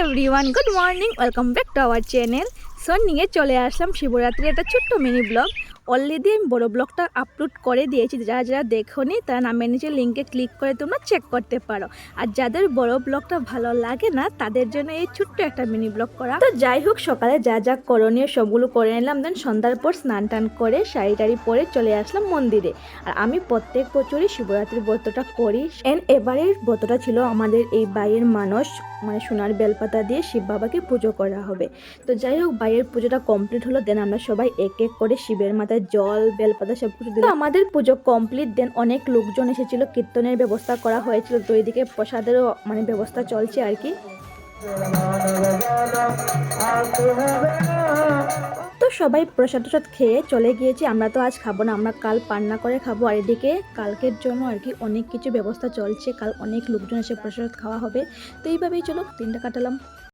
Everyone, good morning, welcome back to our channel. So নিয়ে চলে আসলাম শিবরাত্রির একটা ছোট্ট মিনি ব্লগ। অলরেডি আমি বড় ব্লগটা আপলোড করে দিয়েছি, যারা যারা দেখোনি তারা নামের নিচে লিঙ্কে ক্লিক করে তোমরা চেক করতে পারো। আর যাদের বড় ব্লগটা ভালো লাগে না তাদের জন্য এই ছোট্ট একটা মিনি ব্লগ করা। তো যাই হোক, সকালে যা যা করণীয় সবগুলো করে নিলাম, দেন সন্ধ্যার পর স্নান টান করে শাড়ি টাড়ি পরে চলে আসলাম মন্দিরে। আর আমি প্রত্যেক বছরই শিবরাত্রির ব্রতটা করি। এবারের ব্রতটা ছিল আমাদের এই বাইয়ের মানস, মানে সোনার বেলপাতা দিয়ে শিব বাবাকে পুজো করা হবে। তো যাই হোক, বাইয়ের পুজোটা কমপ্লিট হলো, দেন আমরা সবাই এক এক করে শিবের মাথায় জল বেলপাতা সব কিছু দিলাম। আমাদের পুজো কমপ্লিট, দেন অনেক লোকজন এসেছিল, কীর্তনের ব্যবস্থা করা হয়েছিল, তো এইদিকে প্রসাদেরও মানে ব্যবস্থা চলছে আর কি। তো সবাই প্রসাদ টসাদ খেয়ে চলে গিয়েছি। আমরা তো আজ খাবো না, আমরা কাল পান্না করে খাবো। আর এদিকে কালকের জন্য আর কি অনেক কিছু ব্যবস্থা চলছে, কাল অনেক লোকজন এসে প্রসাদ খাওয়া হবে। তো এইভাবেই চলো দিনটা কাটালাম।